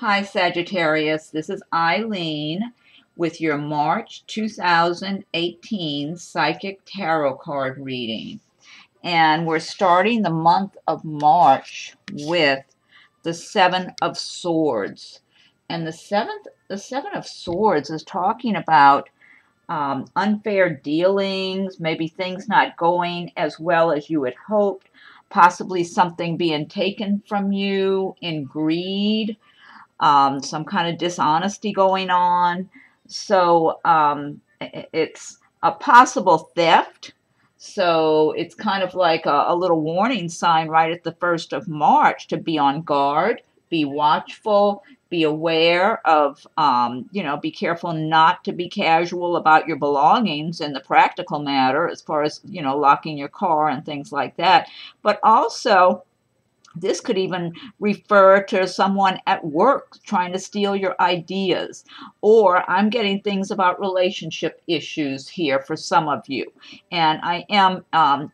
Hi, Sagittarius. This is Eileen with your March 2018 Psychic Tarot card reading. And we're starting the month of March with the Seven of Swords. And the Seven of Swords is talking about unfair dealings, maybe things not going as well as you had hoped, possibly something being taken from you in greed, some kind of dishonesty going on. So it's a possible theft. So it's kind of like a little warning sign right at the 1st of March to be on guard, be watchful, be aware of, be careful not to be casual about your belongings in the practical matter as far as, locking your car and things like that. But also, this could even refer to someone at work trying to steal your ideas. Or I'm getting things about relationship issues here for some of you. And I am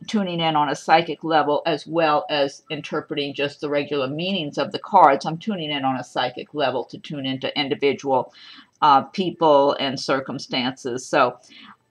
tuning in on a psychic level as well as interpreting just the regular meanings of the cards. I'm tuning in on a psychic level to tune into individual people and circumstances. So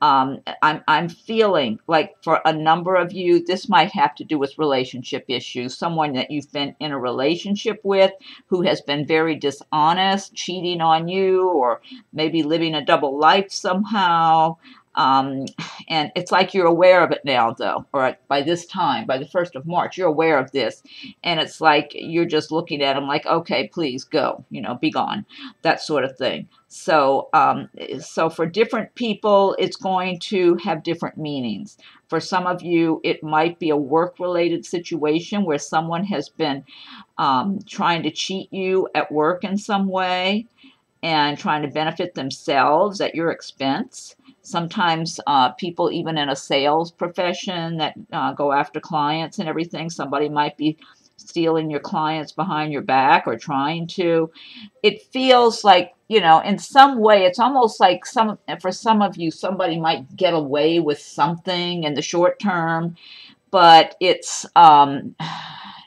I'm feeling like for a number of you, this might have to do with relationship issues. Someone that you've been in a relationship with who has been very dishonest, cheating on you, or maybe living a double life somehow. And it's like you're aware of it now, though, or by this time, by the 1st of March, you're aware of this. And it's like you're just looking at them like, okay, please go, be gone, that sort of thing. So, so for different people, it's going to have different meanings. For some of you, it might be a work-related situation where someone has been trying to cheat you at work in some way and trying to benefit themselves at your expense. Sometimes people, even in a sales profession that go after clients and everything, somebody might be stealing your clients behind your back or trying to. It feels like, in some way, it's almost like for some of you, somebody might get away with something in the short term, but it's, I'm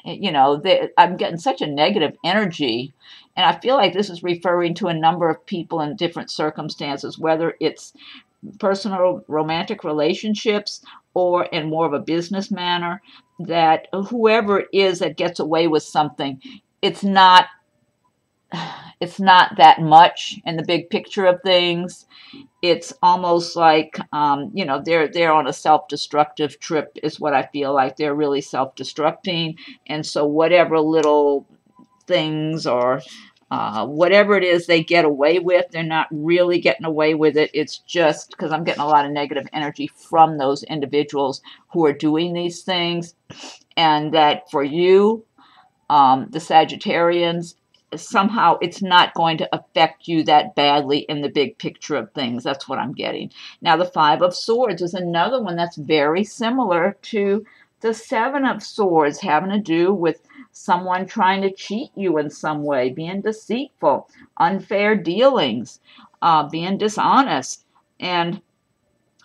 getting such a negative energy. And I feel like this is referring to a number of people in different circumstances, whether it's personal romantic relationships or in more of a business manner, that whoever it is that gets away with something, it's not that much in the big picture of things. It's almost like, they're on a self-destructive trip is what I feel like. They're really self-destructing. And so whatever little things or whatever it is they get away with, they're not really getting away with it. It's just because I'm getting a lot of negative energy from those individuals who are doing these things. And that for you, the Sagittarians, somehow it's not going to affect you that badly in the big picture of things. That's what I'm getting. Now, the Five of Swords is another one that's very similar to the Seven of Swords, having to do with someone trying to cheat you in some way, being deceitful, unfair dealings, being dishonest. And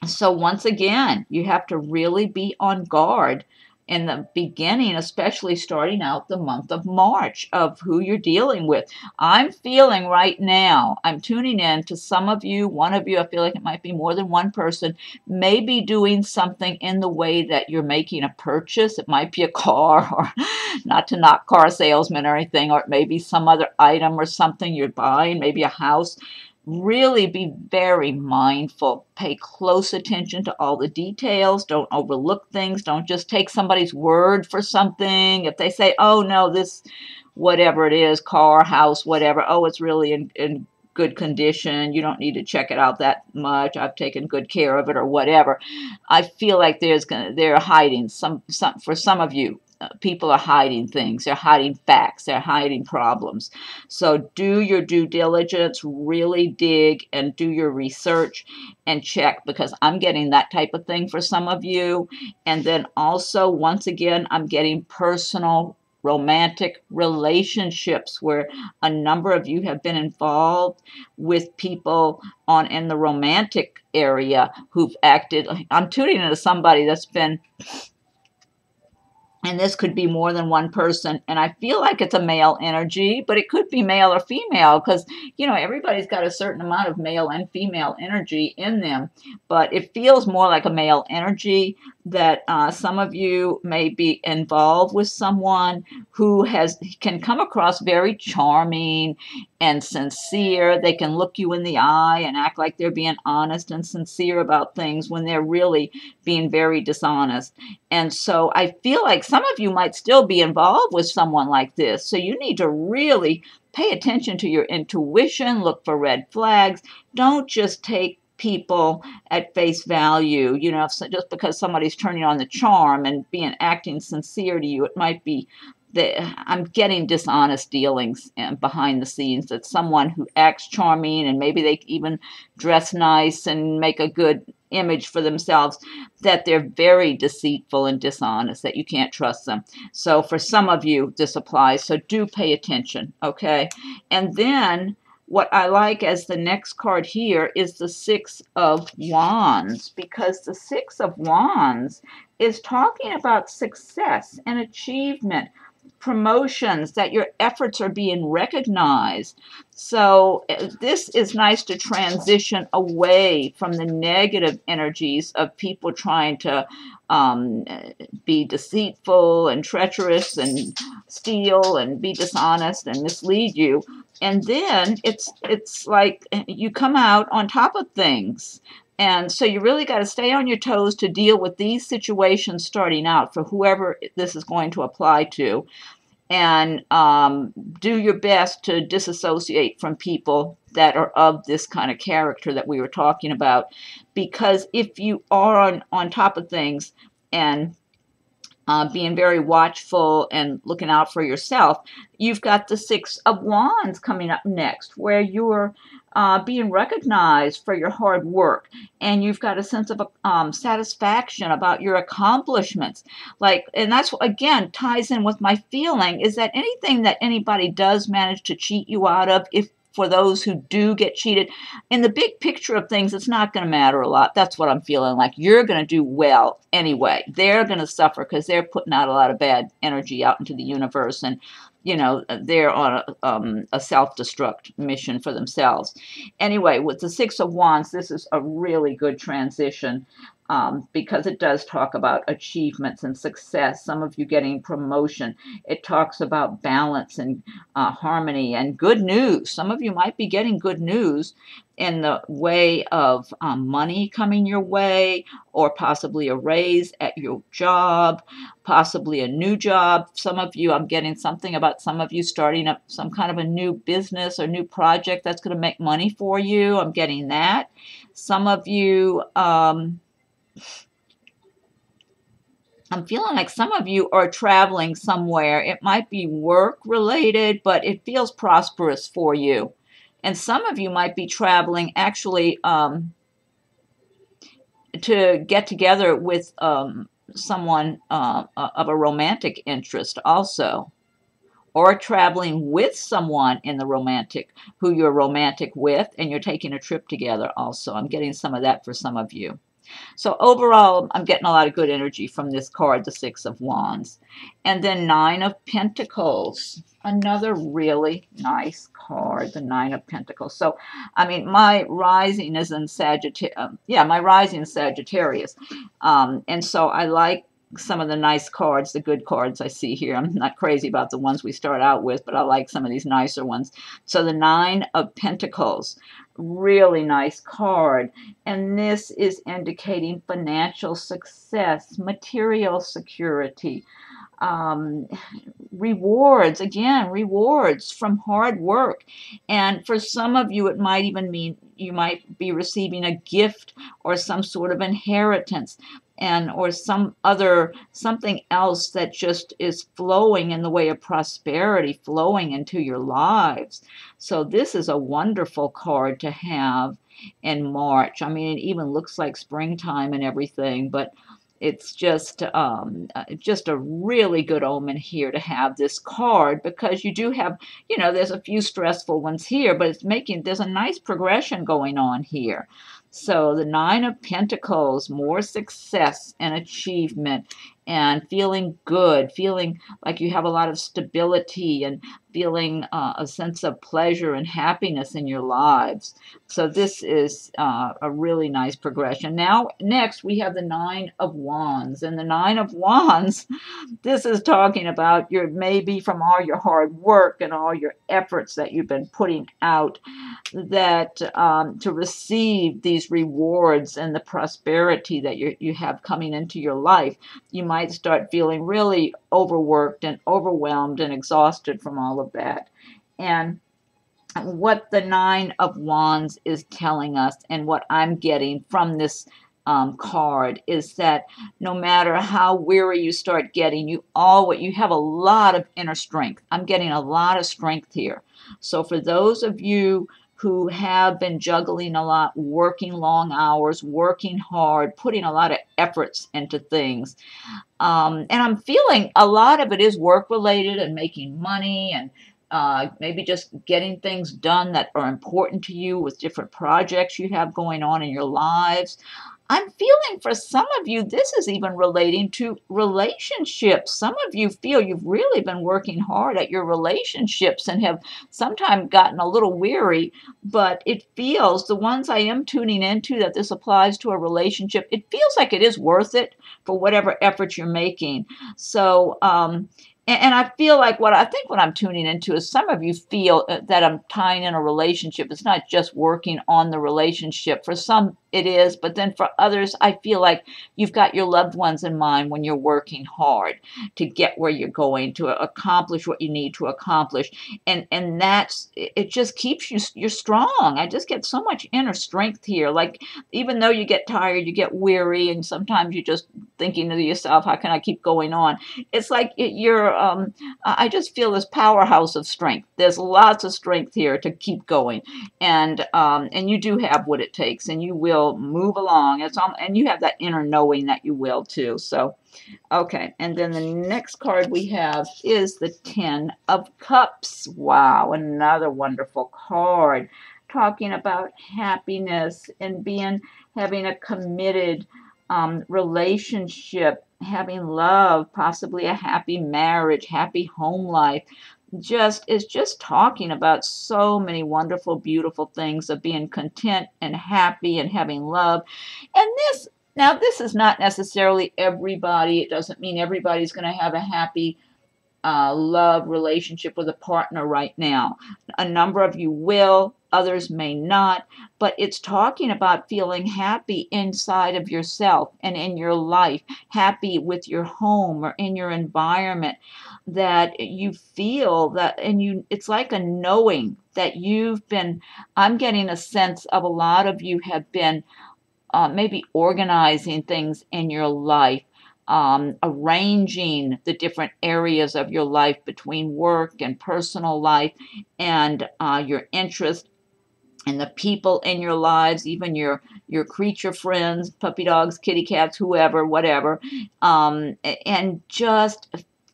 so once again, you have to really be on guard in the beginning, especially starting out the month of March, of who you're dealing with. I'm feeling right now, I'm tuning in to some of you, one of you, I feel like it might be more than one person, may be doing something in the way that you're making a purchase. It might be a car, or not to knock car salesmen or anything, or it may be some other item or something you're buying, maybe a house. Really be very mindful. Pay close attention to all the details. Don't overlook things. Don't just take somebody's word for something. If they say, oh, no, this, whatever it is, car, house, whatever, oh, it's really in good condition. You don't need to check it out that much. I've taken good care of it, or whatever. I feel like they're hiding some for some of you. People are hiding things. They're hiding facts. They're hiding problems. So do your due diligence, really dig and do your research and check, because I'm getting that type of thing for some of you. And then also, once again, I'm getting personal romantic relationships where a number of you have been involved with people in the romantic area who've acted. I'm tuning into somebody that's been And this could be more than one person. And I feel like it's a male energy, but it could be male or female because, you know, everybody's got a certain amount of male and female energy in them. But it feels more like a male energy that some of you may be involved with someone who can come across very charming and sincere. They can look you in the eye and act like they're being honest and sincere about things when they're really being very dishonest. And so I feel like some of you might still be involved with someone like this. So you need to really pay attention to your intuition, look for red flags. Don't just take people at face value. You know, just because somebody's turning on the charm and acting sincere to you, it might be I'm getting dishonest dealings behind the scenes. That someone who acts charming and maybe they even dress nice and make a good image for themselves, that they're very deceitful and dishonest, that you can't trust them. So for some of you, this applies. So do pay attention, okay? And then what I like as the next card here is the Six of Wands, because the Six of Wands is talking about success and achievement, promotions, that your efforts are being recognized. So this is nice to transition away from the negative energies of people trying to be deceitful and treacherous and steal and be dishonest and mislead you. And then it's like you come out on top of things. And so you really got to stay on your toes to deal with these situations starting out for whoever this is going to apply to. And do your best to disassociate from people that are of this kind of character that we were talking about. Because if you are on top of things and being very watchful and looking out for yourself, you've got the Six of Wands coming up next, where you're being recognized for your hard work, and you've got a sense of satisfaction about your accomplishments. And that's, again, ties in with my feeling is that anything that anybody does manage to cheat you out of, if for those who do get cheated, in the big picture of things, it's not going to matter a lot. That's what I'm feeling like. You're going to do well anyway. They're going to suffer because they're putting out a lot of bad energy out into the universe, and you know, they're on a self-destruct mission for themselves. Anyway, with the Six of Wands, this is a really good transition because it does talk about achievements and success, some of you getting promotion. It talks about balance and harmony and good news. Some of you might be getting good news in the way of money coming your way, or possibly a raise at your job, possibly a new job. Some of you, I'm getting something about some of you starting up some kind of a new business or new project that's going to make money for you. I'm getting that. Some of you, I'm feeling like some of you are traveling somewhere. It might be work related, but it feels prosperous for you. And some of you might be traveling actually to get together with someone of a romantic interest also, or traveling with someone in the romantic, who you're romantic with, and you're taking a trip together also. I'm getting some of that for some of you. So overall, I'm getting a lot of good energy from this card, the Six of Wands. And then Nine of Pentacles, another really nice card, the Nine of Pentacles. So, I mean, my rising is in Sagittarius. My rising is Sagittarius. And so I like some of the nice cards, the good cards I see here. I'm not crazy about the ones we start out with, but I like some of these nicer ones. So the Nine of Pentacles, really nice card. And this is indicating financial success, material security, rewards, again, rewards from hard work. And for some of you, it might even mean you might be receiving a gift or some sort of inheritance, or something else that just is flowing in the way of prosperity, flowing into your lives. So this is a wonderful card to have in March. I mean, it even looks like springtime and everything, but it's just a really good omen here to have this card, because you do have, you know, there's a few stressful ones here, but there's a nice progression going on here. So the Nine of Pentacles, more success and achievement. and feeling good, feeling like you have a lot of stability, and feeling a sense of pleasure and happiness in your lives. So this is a really nice progression. Now, next we have the Nine of Wands, and the Nine of Wands, this is talking about your, maybe from all your hard work and all your efforts that you've been putting out, that to receive these rewards and the prosperity that you have coming into your life, you might start feeling really overworked and overwhelmed and exhausted from all of that. And what the Nine of Wands is telling us, and what I'm getting from this card, is that no matter how weary you start getting, you have a lot of inner strength. I'm getting a lot of strength here. So for those of you who have been juggling a lot, working long hours, working hard, putting a lot of efforts into things, and I'm feeling a lot of it is work related and making money, and maybe just getting things done that are important to you with different projects you have going on in your lives. I'm feeling for some of you, this is even relating to relationships. Some of you feel you've really been working hard at your relationships and have sometimes gotten a little weary, but it feels, the ones I am tuning into, that this applies to a relationship, it feels like it is worth it for whatever effort you're making. So, and I feel like what I'm tuning into is some of you feel that I'm tying in a relationship. It's not just working on the relationship. For some it is, but then for others, I feel like you've got your loved ones in mind when you're working hard to get where you're going, to accomplish what you need to accomplish. And that's, it just keeps you're strong. I just get so much inner strength here. Like, even though you get tired, you get weary, and sometimes you're just thinking to yourself, how can I keep going on? It's like I just feel this powerhouse of strength. There's lots of strength here to keep going, and you do have what it takes, and you will move along. And you have that inner knowing that you will too. So, okay. And then the next card we have is the Ten of Cups. Wow, another wonderful card, talking about happiness and having a committed relationship, having love, possibly a happy marriage, happy home life. Just talking about so many wonderful, beautiful things of being content and happy and having love. And this is not necessarily everybody. It doesn't mean everybody's going to have a happy love relationship with a partner right now. A number of you will, others may not, but it's talking about feeling happy inside of yourself and in your life, happy with your home or in your environment, that you feel that, and it's like a knowing that I'm getting a sense of a lot of you have been maybe organizing things in your life, arranging the different areas of your life between work and personal life, and your interest and the people in your lives, even your creature friends, puppy dogs, kitty cats, whoever, whatever, and just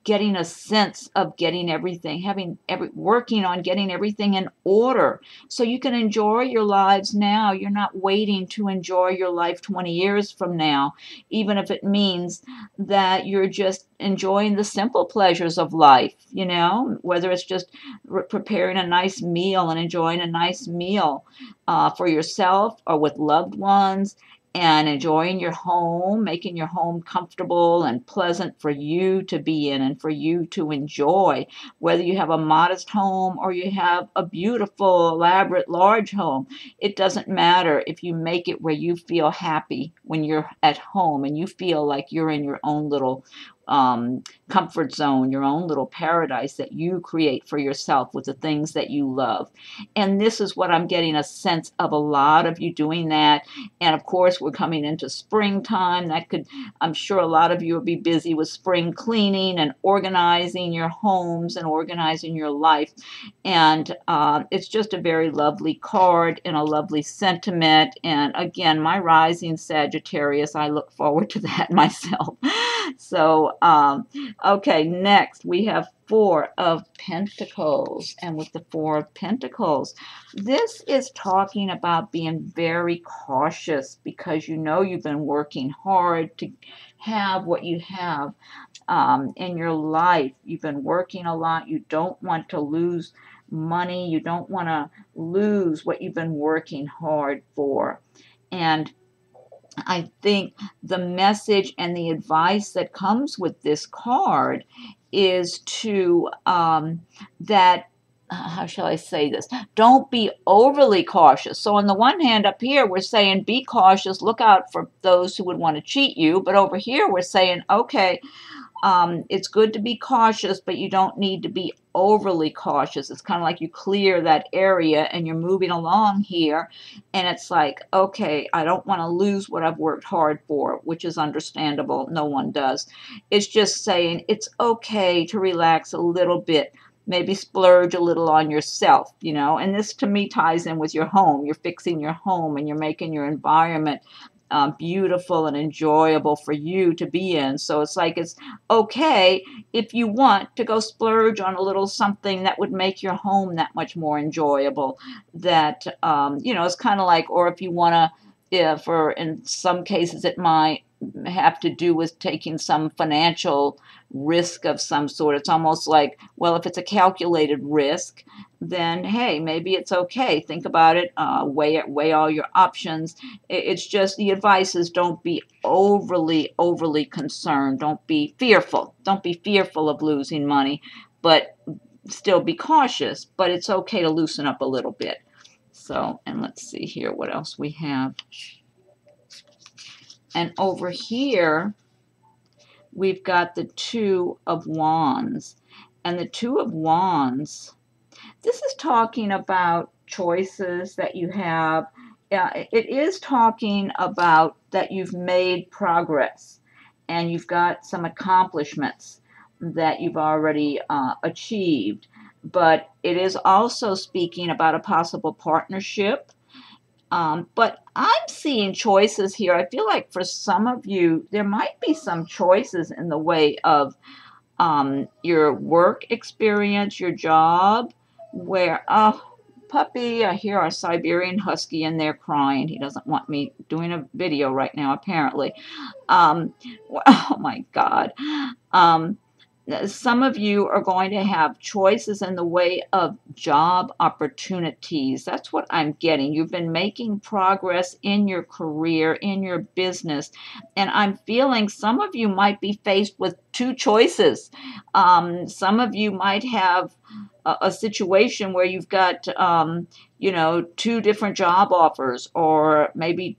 getting a sense of getting everything, working on getting everything in order so you can enjoy your lives now. You're not waiting to enjoy your life 20 years from now, even if it means that you're just enjoying the simple pleasures of life, whether it's just preparing a nice meal and enjoying a nice meal for yourself or with loved ones, and enjoying your home, making your home comfortable and pleasant for you to be in and for you to enjoy, whether you have a modest home or you have a beautiful, elaborate, large home. It doesn't matter if you make it where you feel happy when you're at home and you feel like you're in your own little comfort zone, your own little paradise that you create for yourself with the things that you love. And this is what I'm getting a sense of, a lot of you doing that. And of course, we're coming into springtime. I'm sure a lot of you will be busy with spring cleaning and organizing your homes and organizing your life. And it's just a very lovely card and a lovely sentiment. And again, my rising Sagittarius, I look forward to that myself. So Okay, next we have Four of Pentacles. And with the Four of Pentacles, this is talking about being very cautious because you know you've been working hard to have what you have in your life. You've been working a lot. You don't want to lose money. You don't want to lose what you've been working hard for. And I think the message and the advice that comes with this card is to that how shall I say this? Don't be overly cautious. So on the one hand up here, we're saying be cautious, look out for those who would want to cheat you. But over here, we're saying, okay, it's good to be cautious, but you don't need to be overly cautious. It's kind of like you clear that area and you're moving along here. And it's like, okay, I don't want to lose what I've worked hard for, which is understandable. No one does. It's just saying it's okay to relax a little bit. Maybe splurge a little on yourself, you know. And this to me ties in with your home. You're fixing your home and you're making your environment beautiful and enjoyable for you to be in. So it's like it's okay if you want to go splurge on a little something that would make your home that much more enjoyable. That you know, it's kind of like, or if you want to, if, or in some cases it might have to do with taking some financial risk of some sort. It's almost like, well, if it's a calculated risk, then hey, maybe it's okay. Think about it, weigh all your options. It's just the advice is don't be overly concerned. Don't be fearful. Don't be fearful of losing money, but still be cautious. But it's okay to loosen up a little bit. So, and let's see here what else we have. And over here, we've got the Two of Wands. And the Two of Wands, this is talking about choices that you have. It is talking about that you've made progress and you've got some accomplishments that you've already achieved. But it is also speaking about a possible partnership. But I'm seeing choices here. I feel like for some of you, there might be some choices in the way of your work experience, your job, where, oh, puppy, I hear our Siberian Husky in there crying. He doesn't want me doing a video right now, apparently. Oh, my God. Some of you are going to have choices in the way of job opportunities. That's what I'm getting. You've been making progress in your career, in your business, and I'm feeling some of you might be faced with two choices. Some of you might have a situation where you've got, you know, two different job offers, or maybe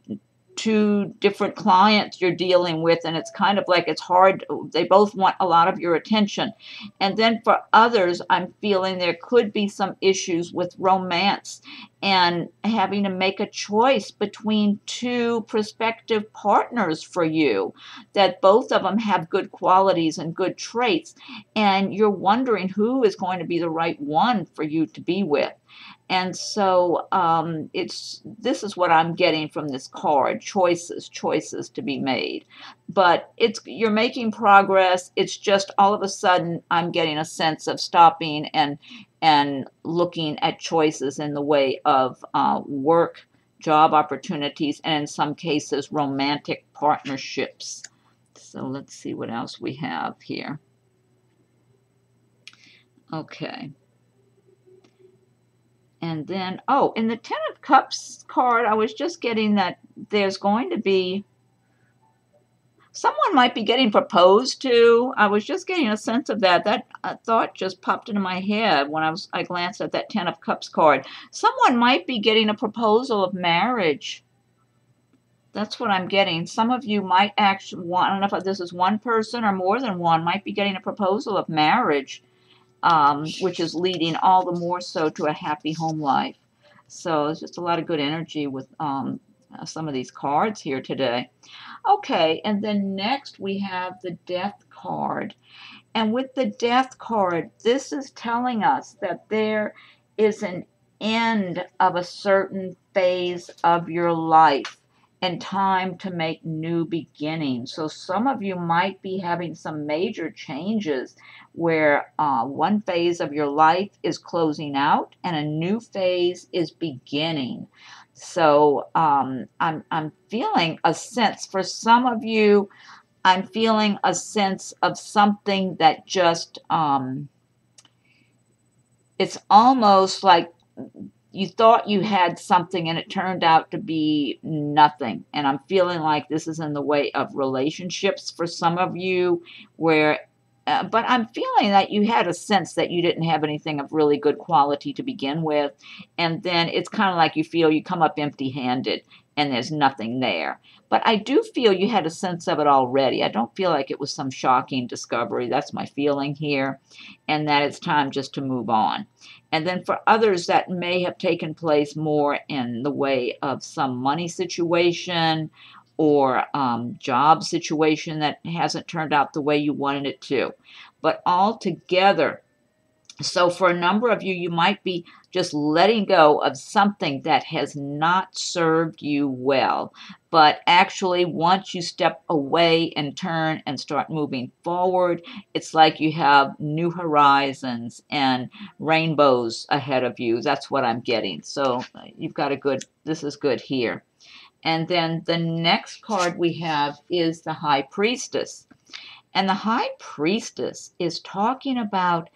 two different clients you're dealing with, and it's kind of like it's hard. They both want a lot of your attention. And then for others, I'm feeling there could be some issues with romance and having to make a choice between two prospective partners for you, that both of them have good qualities and good traits, and you're wondering who is going to be the right one for you to be with. And so this is what I'm getting from this card: choices to be made. But you're making progress. It's just all of a sudden I'm getting a sense of stopping and looking at choices in the way of work, job opportunities, and in some cases romantic partnerships. So let's see what else we have here. Okay. And then, oh, in the Ten of Cups card, I was just getting that there's going to be, someone might be getting proposed to. I was just getting a sense of that. That thought just popped into my head when I glanced at that Ten of Cups card. Someone might be getting a proposal of marriage. That's what I'm getting. Some of you might actually want, I don't know if this is one person or more than one, might be getting a proposal of marriage. Which is leading all the more so to a happy home life. So it's just a lot of good energy with some of these cards here today. Okay, and then next we have the Death card. And with the Death card, this is telling us that there is an end of a certain phase of your life. and time to make new beginnings. So some of you might be having some major changes where one phase of your life is closing out and a new phase is beginning. So I'm feeling a sense, for some of you, I'm feeling a sense of something that just, it's almost like you thought you had something and it turned out to be nothing. And I'm feeling like this is in the way of relationships for some of you, where but I'm feeling that you had a sense that you didn't have anything of really good quality to begin with. And then it's kind of like you feel you come up empty-handed and there's nothing there. But I do feel you had a sense of it already. I don't feel like it was some shocking discovery. That's my feeling here. And that it's time just to move on. And then for others, that may have taken place more in the way of some money situation or job situation that hasn't turned out the way you wanted it to. But altogether, so for a number of you, you might be just letting go of something that has not served you well. But actually, once you step away and turn and start moving forward, it's like you have new horizons and rainbows ahead of you. That's what I'm getting. So you've got a good, this is good here. And then the next card we have is the High Priestess. And the High Priestess is talking about,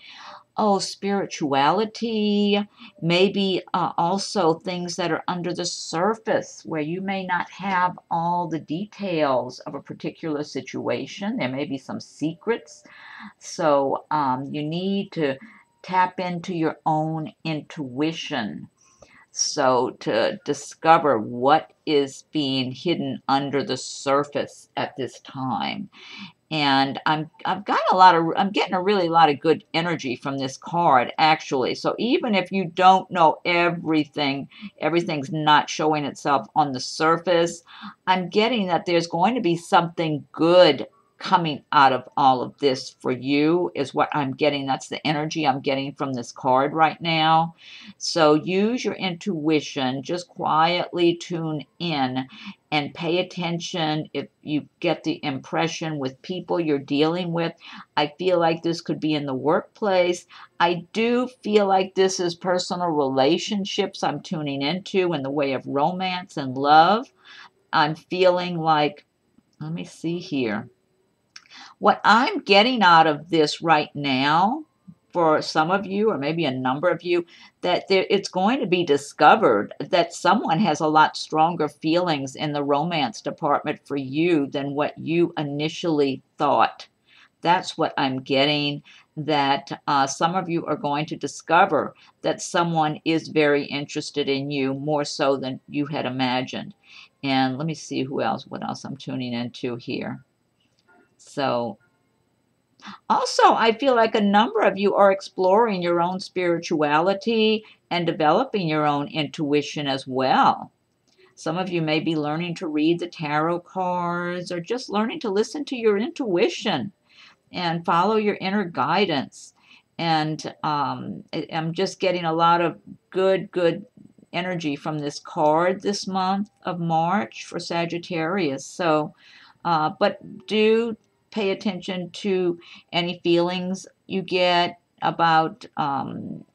oh, spirituality, maybe also things that are under the surface where you may not have all the details of a particular situation. There may be some secrets. So you need to tap into your own intuition. So to discover what is being hidden under the surface at this time. And I'm getting a really lot of good energy from this card, actually. So even if you don't know everything, everything's not showing itself on the surface, I'm getting that there's going to be something good coming out of all of this for you, is what I'm getting. That's the energy I'm getting from this card right now. So use your intuition, just quietly tune in and pay attention if you get the impression with people you're dealing with. I feel like this could be in the workplace. I do feel like this is personal relationships I'm tuning into in the way of romance and love. I'm feeling like, let me see here. What I'm getting out of this right now, for some of you, or maybe a number of you, that it's going to be discovered that someone has a lot stronger feelings in the romance department for you than what you initially thought. That's what I'm getting, that some of you are going to discover that someone is very interested in you, more so than you had imagined. And let me see what else I'm tuning into here. So also, I feel like a number of you are exploring your own spirituality and developing your own intuition as well. Some of you may be learning to read the tarot cards or just learning to listen to your intuition and follow your inner guidance. And I'm just getting a lot of good energy from this card this month of March for Sagittarius. So, but do pay attention to any feelings you get about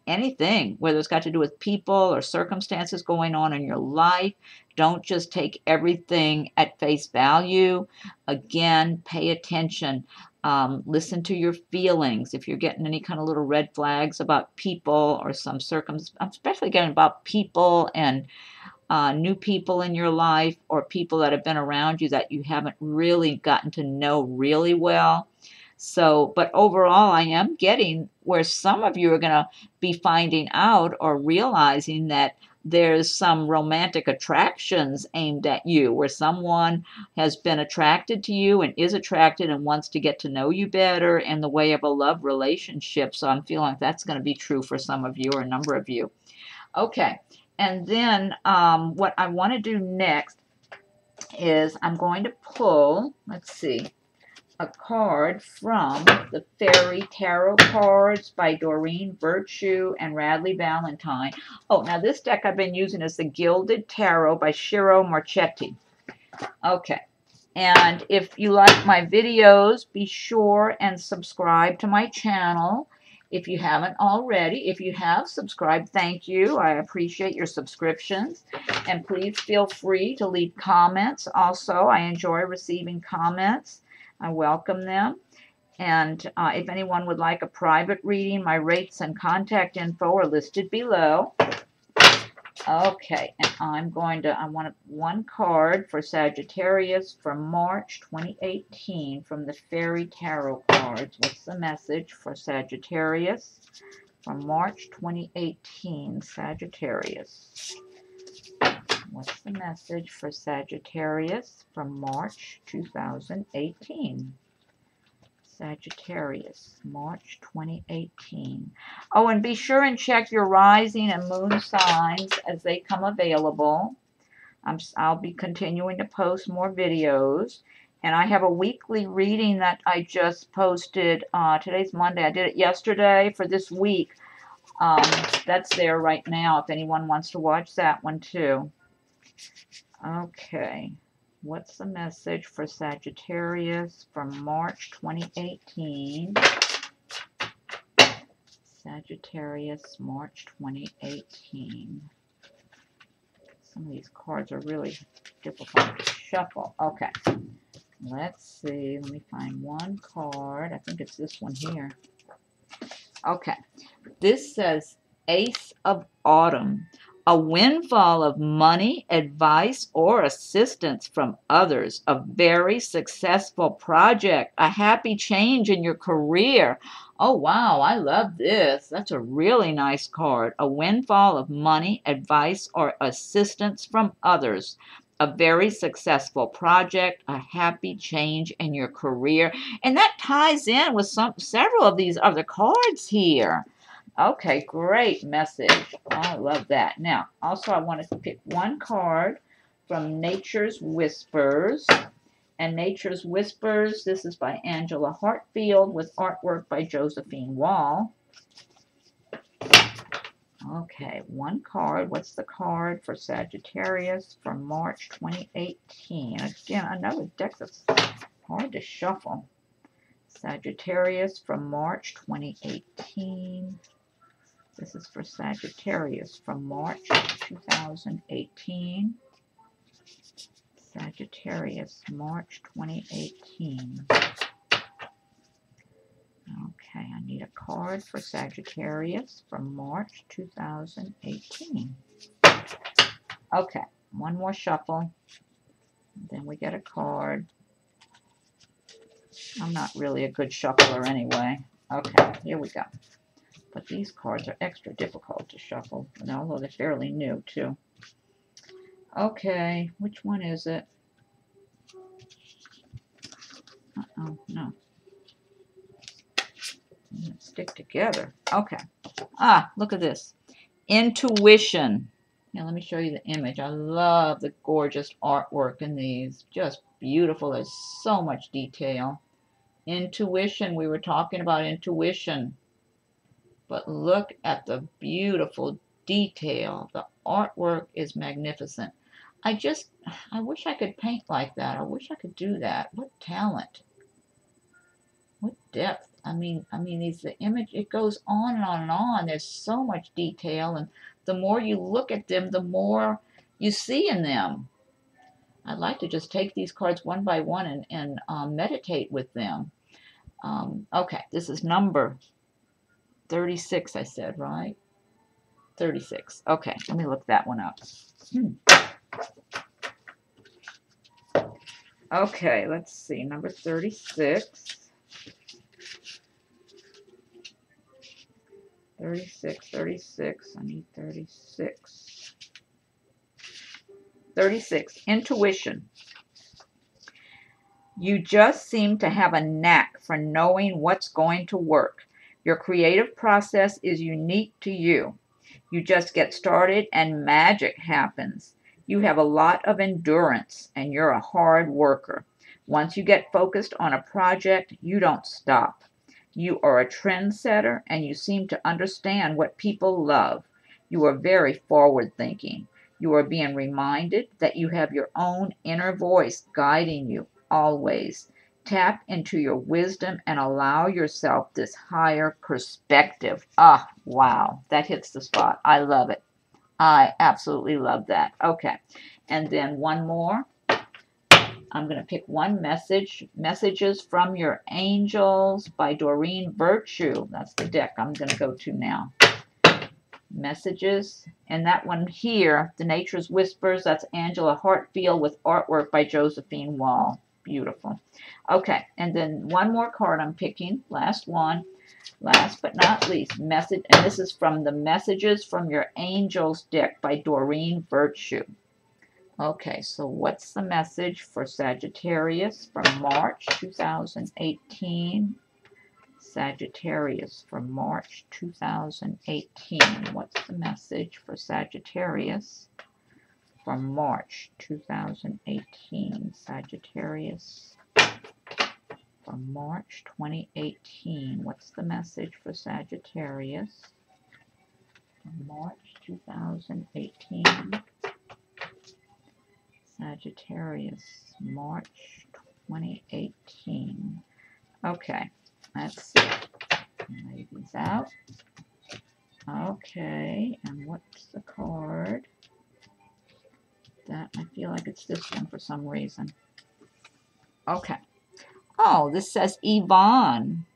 anything, whether it's got to do with people or circumstances going on in your life. Don't just take everything at face value. Again, pay attention. Listen to your feelings. If you're getting any kind of little red flags about people or some circumstances, I'm especially getting about people and new people in your life, or people that have been around you that you haven't really gotten to know really well. So, but overall, I am getting where some of you are going to be finding out or realizing that there's some romantic attractions aimed at you, where someone has been attracted to you and is attracted and wants to get to know you better in the way of a love relationship. So I'm feeling like that's going to be true for some of you, or a number of you. Okay. And then what I want to do next is I'm going to pull, let's see, a card from the Fairy Tarot Cards by Doreen Virtue and Radleigh Valentine. Oh, now this deck I've been using is the Gilded Tarot by Ciro Marchetti. Okay. And if you like my videos, be sure and subscribe to my channel if you haven't already. If you have subscribed, thank you. I appreciate your subscriptions. And please feel free to leave comments. Also, I enjoy receiving comments. I welcome them. And if anyone would like a private reading, my rates and contact info are listed below. Okay, and I want one card for Sagittarius for March 2018 from the Fairy Tarot cards. What's the message for Sagittarius from March 2018, Sagittarius? What's the message for Sagittarius from March 2018? Sagittarius, March 2018. Oh, and be sure and check your rising and moon signs as they come available. I'll be continuing to post more videos. And I have a weekly reading that I just posted. Today's Monday. I did it yesterday for this week. That's there right now if anyone wants to watch that one too. Okay. What's the message for Sagittarius from March 2018? Sagittarius, March 2018. Some of these cards are really difficult to shuffle. Okay. Let's see. Let me find one card. I think it's this one here. Okay. This says Ace of Autumn. A windfall of money, advice, or assistance from others. A very successful project. A happy change in your career. Oh, wow. I love this. That's a really nice card. A windfall of money, advice, or assistance from others. A very successful project. A happy change in your career. And that ties in with several of these other cards here. Okay, great message. I love that. Now, also I wanted to pick one card from Nature's Whispers. And Nature's Whispers, this is by Angela Hartfield with artwork by Josephine Wall. Okay, one card. What's the card for Sagittarius for March 2018? Again, another deck that's hard to shuffle. Sagittarius from March 2018. This is for Sagittarius from March 2018. Sagittarius, March 2018. Okay, I need a card for Sagittarius from March 2018. Okay, one more shuffle. Then we get a card. I'm not really a good shuffler anyway. Okay, here we go. But these cards are extra difficult to shuffle, although they're fairly new, too. Okay, which one is it? Uh-oh, no. Let's stick together. Okay. Ah, look at this. Intuition. Now, let me show you the image. I love the gorgeous artwork in these. Just beautiful. There's so much detail. Intuition. We were talking about intuition. But look at the beautiful detail. The artwork is magnificent. I wish I could paint like that. I wish I could do that. What talent. What depth. I mean, the image, it goes on and on and on. There's so much detail. And the more you look at them, the more you see in them. I'd like to just take these cards one by one and meditate with them. Okay, this is number 36, I said, right? 36. Okay, let me look that one up. Okay, let's see. Number 36. 36. I need 36. 36. Intuition. You just seem to have a knack for knowing what's going to work. Your creative process is unique to you. You just get started and magic happens. You have a lot of endurance and you're a hard worker. Once you get focused on a project, you don't stop. You are a trendsetter and you seem to understand what people love. You are very forward-thinking. You are being reminded that you have your own inner voice guiding you always. Tap into your wisdom and allow yourself this higher perspective. Ah, wow, that hits the spot. I love it. I absolutely love that. Okay, and then one more. I'm going to pick one message. Messages from Your Angels by Doreen Virtue. That's the deck I'm going to go to now. Messages. And that one here, The Nature's Whispers, that's Angela Hartfield with artwork by Josephine Wall. Beautiful. Okay, and then one more card I'm picking. Last one. Last but not least, message. And this is from the Messages from Your Angels deck by Doreen Virtue. Okay, so what's the message for Sagittarius for March 2018? Sagittarius for March 2018. What's the message for Sagittarius for March 2018? Sagittarius for March 2018. What's the message for Sagittarius for March 2018? Sagittarius, March 2018. Okay, let's see. Lay these out. Okay, and what's the card? That I feel like it's this one for some reason. Okay. Oh, this says Yvonne.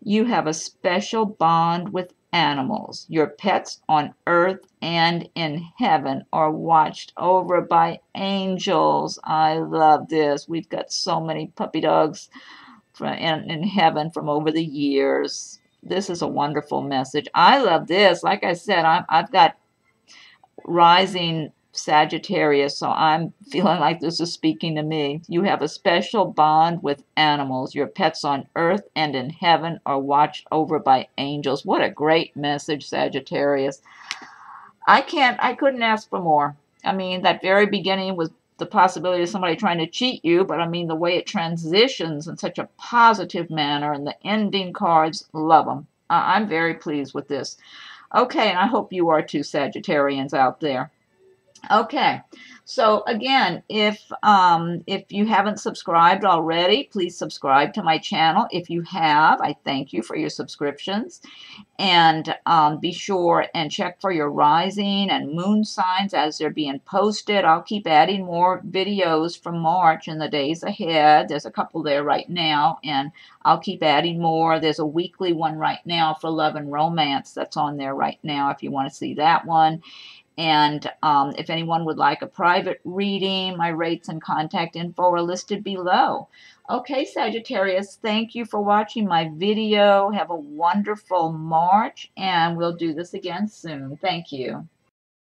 You have a special bond with animals. Your pets on earth and in heaven are watched over by angels. I love this. We've got so many puppy dogs in heaven from over the years. This is a wonderful message. I love this. Like I said, I've got rising Sagittarius, so I'm feeling like this is speaking to me. You have a special bond with animals. Your pets on earth and in heaven are watched over by angels. What a great message, Sagittarius. I couldn't ask for more. I mean, that very beginning was the possibility of somebody trying to cheat you, but I mean, the way it transitions in such a positive manner, and the ending cards, love them. I'm very pleased with this. Okay, and I hope you are too, Sagittarians out there. Okay, so again, if you haven't subscribed already, please subscribe to my channel. If you have, I thank you for your subscriptions. And be sure and check for your rising and moon signs as they're being posted. I'll keep adding more videos from March in the days ahead. There's a couple there right now, and I'll keep adding more. There's a weekly one right now for love and romance that's on there right now if you want to see that one. And if anyone would like a private reading, my rates and contact info are listed below. Okay, Sagittarius, thank you for watching my video. Have a wonderful March, and we'll do this again soon. Thank you.